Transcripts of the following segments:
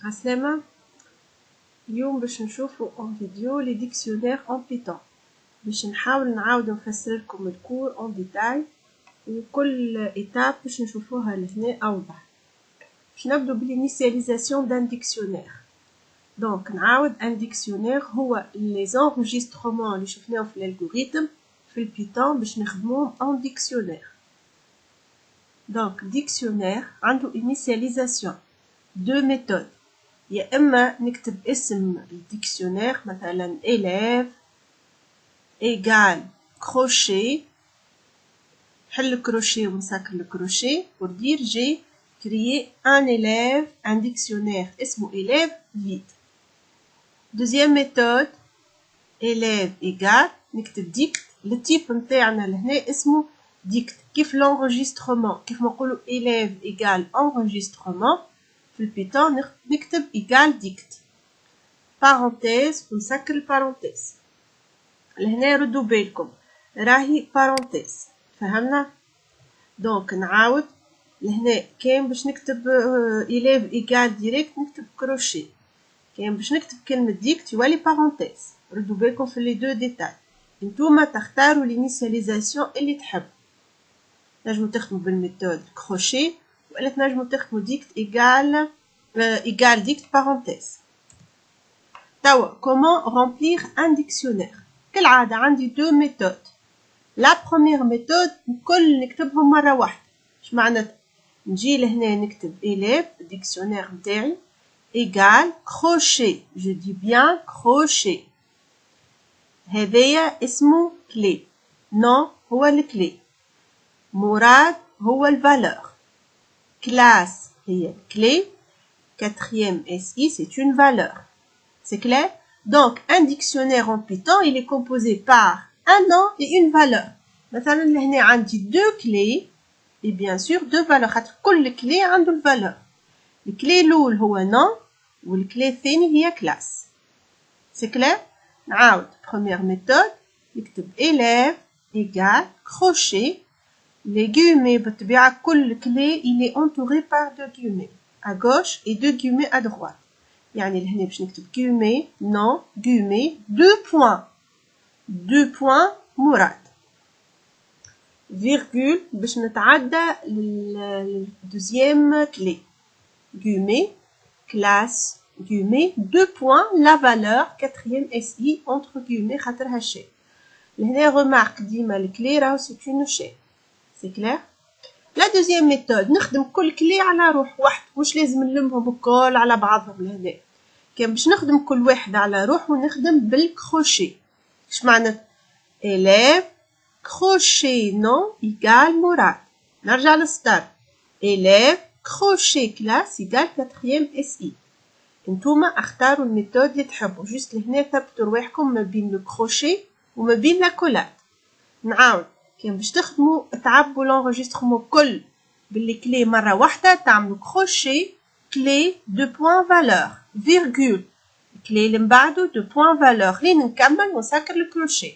عسلامة. اليوم باش نشوفوا en vidéo les dictionnaires en Python. باش نحاول نعاود نفسر لكم الكور en détail وكل étape باش نشوفوها لهنا أوضح. باش نبدو بالinitialisation d'un dictionnaire. Donc نعاود un dictionnaire هو les enregistrements اللي شفناهم في الالغوريثم في البيتون باش نخدموهم en dictionnaire. Donc dictionnaire عنده initialisation deux méthodes. يا اما نكتب اسم الديكسيونير مثلا élève égal crochet حل الكروشيه ونسكر الكروشيه وندير جي créer un élève un dictionnaire اسمه élève vide. Deuxième méthode élève égal نكتب ديكت التيب نتاعنا لهنا اسمه ديكت كيف l'enregistrement كيف ما نقولوا élève égal enregistrement في البيتون نكتب إيجال ديكت بارونتيز ونسكر البارونتيز لهنا ردوا بالكم راهي بارونتيز فهمنا. دونك نعاود لهنا كاين باش نكتب إليف إيجال ديريكت نكتب كروشي كاين باش نكتب كلمة ديكت يولي بارونتيز. ردوا بالكم في لي دو ديتاي انتوما تختاروا الانيسياليزاسيون اللي تحب نجمو تخدموا بالميثود كروشي ولا تنجموا تخدموا ديكت égal ديكت parenthèse. توا comment remplir un dictionnaire. كالعادة عندي deux méthodes. La première méthode الكل نكتبهم مرة واحدة. اش معناتها نجي لهنا نكتب élève dictionnaire نتاعي égal crochet je dis bien crochet هذايا اسمه clé non هو الكلي مراد هو الفالور classe هي clé quatrième SI c'est une valeur. C'est clair? Donc un dictionnaire en Python il est composé par un nom et une valeur. مثلا لهنا عندي deux clés et bien sûr deux valeurs خاطر كل clé عنده الفالور. الكلي الأول هو nom والكلي الثاني هي classe. C'est clair? نعاود première méthode نكتب élève égal crochet les guillemets بالطبيعة كل clé il est entouré par deux guillemets à gauche et deux guillemets à droite. يعني لهنا باش نكتب guillemets non guillemets deux points مراد virgule باش نتعدى للدوزيام clé guillemets classe guillemets deux points la valeur quatrième SI entre guillemets خاطرها شيء. لهنا remarque ديما الكلي راهو c'est une chaîne. C'est clair? La deuxième méthode نخدم كل كلي على روح واحد مش لازم نلمهم الكل على بعضهم لهنا كان باش نخدم كل واحد على روح ونخدم بالكروشي. اش معنى élève crochet non égal مراد. نرجع للستار élève crochet classe égal quatrième SI. انتوما اختاروا الميثود اللي تحبوا جست لهنا ثبتوا رواحكم ما بين الكروشي وما بين لا كولات. نعاود كان باش تخدموا تعبوا لونجسترمون كل باللي كلي مره واحده تعملوا كروشي كلي دو بوين فالور فيرغول الكلي اللي من بعده دو بوين فالور لين نكمل ونسكر الكروشي.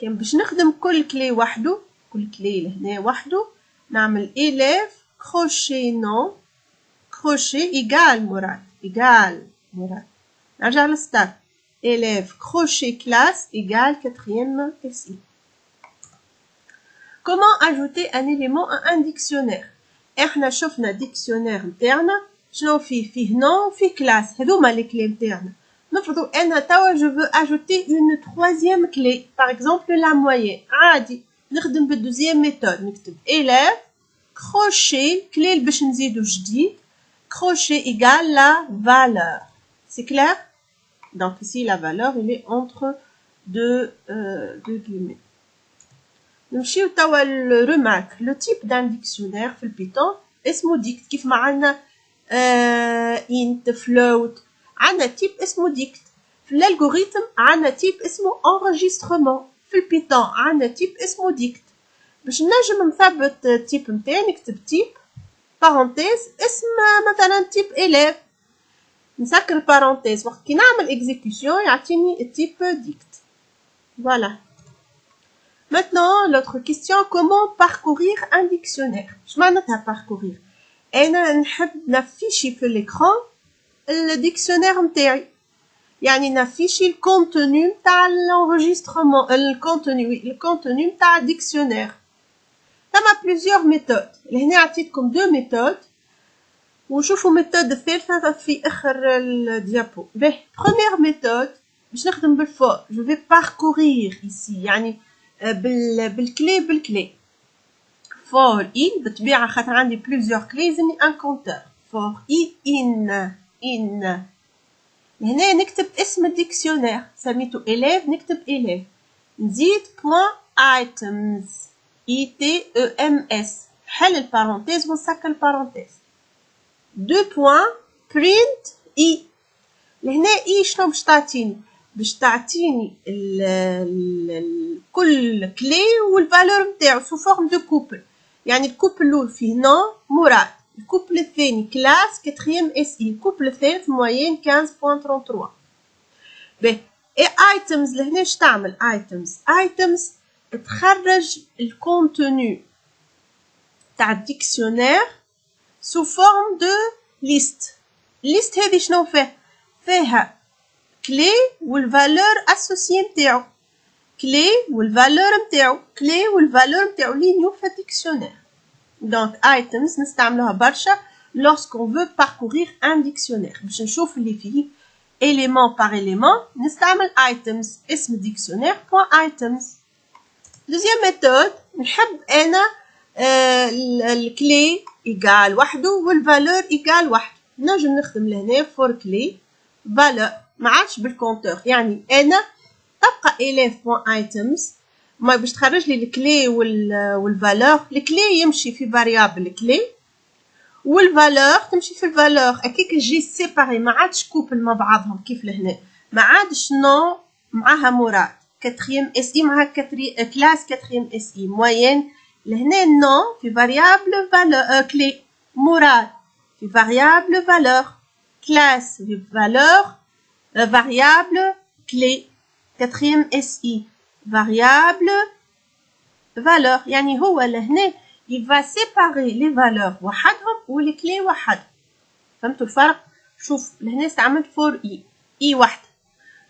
كان باش نخدم كل كلي وحده كل كلي لهنا وحده نعمل élève crochet non crochet égal مراد نرجع للستار élève crochet classe égal quatrième SI. Comment ajouter un élément à un dictionnaire? احنا شفنا dictionnaire نتاعنا شنو فيه nom وفيه classe هذوما les clés نتاعنا. نفرضوا انا توا je veux ajouter une troisième clé par exemple la moyenne عادي نخدم بالدوزيام ميثود نكتب élève crochet clé اللي باش نزيدو جديد crochet égale la valeur. C'est clair? Donc ici la valeur elle est entre deux guillemets. نمشيو توا الريمارك لو تيب دان ديكسيونير في البيتون اسمه ديكت كيف ما عندنا انت فلوت عندنا تيب اسمه ديكت في الالغوريثم عندنا تيب اسمه انريجسترمون في البيتون عندنا تيب اسمه ديكت. باش نجم نثبت التيب نتاعي نكتب تيب بارونتيز اسم مثلا تيب élève نسكر البارونتيز وقت كي نعمل اكزيكيوشن يعطيني التيب ديكت. Voilà. Maintenant, l'autre question, comment parcourir un dictionnaire? Je m'en ai à parcourir. أنا نحب نفيشي في l'écran الديكسيونير نتاعي، يعني نافيشي الكونتوني نتاع الانغيسترومون، الكونتوني نتاع الديكسيونير. ثما بليزيور ميثود، لهنا عطيتكم دو ميثود وشوفوا ميثود الثالثة في آخر الديابو. باهي بروميير ميثود باش نخدم بالفور، جو في باركورير ايسي يعني بالكلي فور اي بالطبيعة خاطر عندي بليزيور كلي لازمني ان كونتور. فور اي ان هنا نكتب اسم الديكسيونير سميتو إليف، نكتب إليف، نزيد بوان ايتمز اي تي او ام اس، حل البارونتيز ونسكر البارونتيز. دو بوان برينت اي، لهنا اي شنو باش تعطيني؟ باش تعطيني كل كلي والفالور نتاعو سو فورم دو كوبل، يعني الكوبل الاول فيه نون مراد، الكوبل الثاني كلاس كاتريام اس اي، الكوبل الثالث موين 15.33. باهي اي ايتمز لهنا اش تعمل؟ ايتمز تخرج الكونتوني تاع الديكسيونير سو فورم دو ليست. الليست هذه شنو فيها كلي والفالور اسوسيي نتاعو، كلي والفالور نتاعو لي نيو في الديكسيونير. دونك items نستعملوها برشا lorsqu'on veut parcourir un dictionnaire باش نشوف اللي فيه élément par élément نستعمل items، اسم dictionnaire point items. deuxième méthode نحب انا الكلي ايجال وحده والفالور ايجال وحده، نجم نخدم لهنا فور كلي فالور ما عادش بالكونتور، يعني انا تبقى élève point items ما باش تخرج لي الكلي والفالور. الكلي يمشي في فاريابل كلي والفالور تمشي في الفالور، هكاك جي سيباري ما عادش كوبل مع بعضهم كيف لهنا، ما عادش نو معاها مراد كاتريام اس اي معاها كلاس كاتريام اس اي موين، لهنا نو في فاريابل فالور كلي، مراد في فاريابل فالور، كلاس في فالور فاريابل كلي، quatrième SI variable valeur، يعني هو لهنا il va séparer les valeurs وحدهم والكلي وحدهم. فهمتوا الفرق؟ شوف لهنا استعملت فور اي واحده،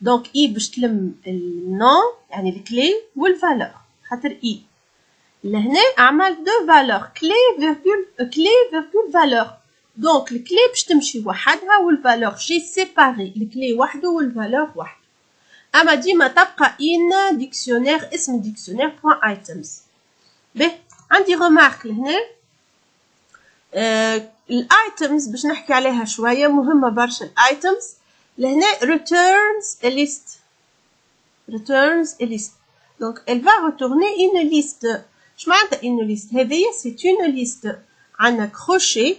دونك اي باش تلم النون يعني الكلي والفالور، خاطر اي لهنا عملت دو فالور كلي فيرغول فالور، دونك الكلي باش تمشي وحدها والفالور جي سيباري الكلي وحده والفالور وحده. اما ديما تبقى ان ديكسيونير اسم ديكسيونير بوان ايتمز. باهي عندي ريمارك لهنا الايتمز باش نحكي عليها شويه مهمه برشا. الايتمز لهنا returns a list donc elle va retourner une liste. اش معناتها une liste؟ هذه سي une liste عندنا كروشي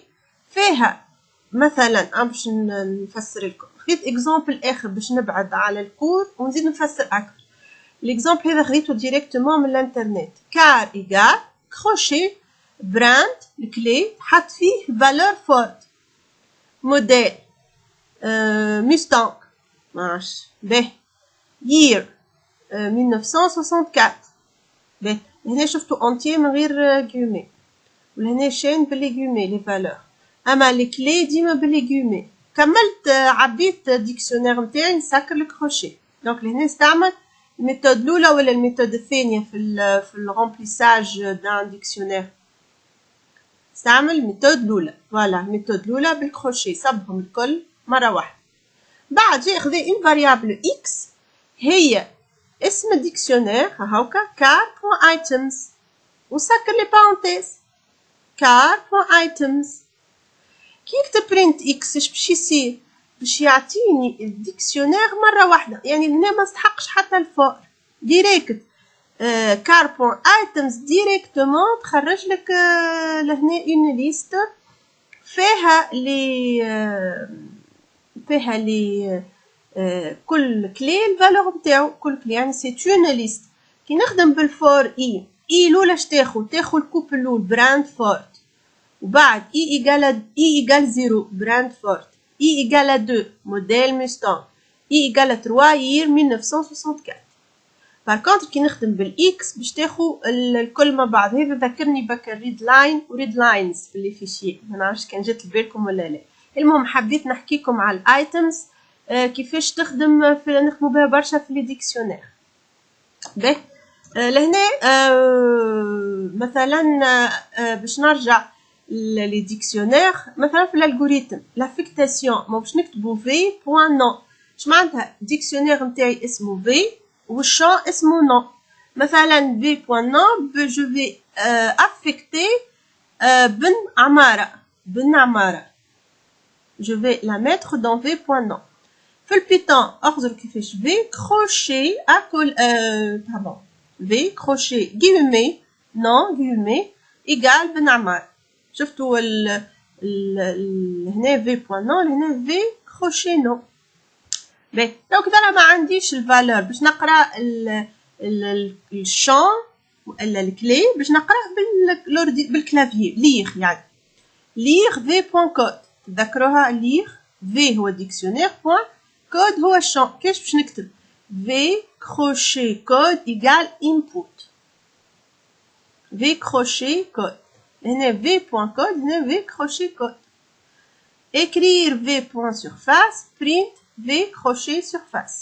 فيها مثلا باش نفسر لكم، خذيت اكزامبل اخر باش نبعد على الكور ونزيد نفسر اكثر. الاكزامبل هذا خذيته ديريكتومون من الانترنت، كار ايجال كروشي براند الكلي حط فيه فالور فورت موديل مستانغ معرفش باهي يير 1964 باهي. هنا شفتوا اونتي من غير جيومي، ولهنا شين باللي جيومي لي فالور، اما الكلي ديما باللي جيومي. كملت عبيت ديكسيونير نتاعي نسكر الكروشي، دونك لهنا نستعمل الميثود الاولى ولا الميثود الثانيه في الرومبليساج دان ديكسيونير، نستعمل الميثود الاولى. فوالا الميثود الاولى بالكروشي صبهم الكل مره واحده. بعد جي اخذ ان فاريابل اكس هي اسم الديكسيونير هاكا كار بوان ايتمز وسكر لي بارونتيز كار بوان ايتمز. كي نكتب برينت اكس اش باش يصير؟ باش يعطيني الديكسيونير مره واحده، يعني هنا ما استحقش حتى الفور ديريكت كار بوان ايتمز ديريكتومون تخرج لك لهنا اون ليست فيها لي كل كلي الفالور نتاعو، كل كلي يعني سي اون ليست. كي نخدم بالفور اي الاولى اش تاخذ الكوبل الاول براند فورت، وبعد اي ايجال 0 براند فورت، اي ايجال 2 موديل مستانغ، اي ايجال 3 يير 1964. بار كونتر كي نخدم بالاكس باش تاخو الكل مع بعض. هذا ذكرني بكا ريد لاين وريد لاينز في لي فيشي، ما نعرفش كان جات لبالكم ولا لا. المهم حبيت نحكيكم على الايتمز كيفاش نخدموا بها برشا في لي ديكسيونير. باهي لهنا مثلا باش نرجع لي ديكسيونير مثلا في الالغوريثم لافيكتاسيون ما باش نكتبوا في بوان نو. اش معناتها؟ ديكسيونير نتاعي اسمه في والشون اسمه نو. مثلا في بوان نو جو في افيكتي بن عمارة je vais la mettre dans v.nom. في البيتون اخزر كيفاش في كروشي pardon في كروشي guillemets non guillemets égal بن عمارة. شفتوا هنا v.nom هنا في كروشي نو. باهي دونك انا ما عنديش الفالور باش نقرا الشون ولا الكلي باش نقراه بالكلافيي لير يعني لير v.code. تذكروها لير في هو ديكسيونير بوان كود هو الشون. كيفاش باش نكتب في كروشي كود ايكال انبوت في كروشي كود هنا في بوان كود هنا في كروشي كود. écrire v.surface print v crochet surface.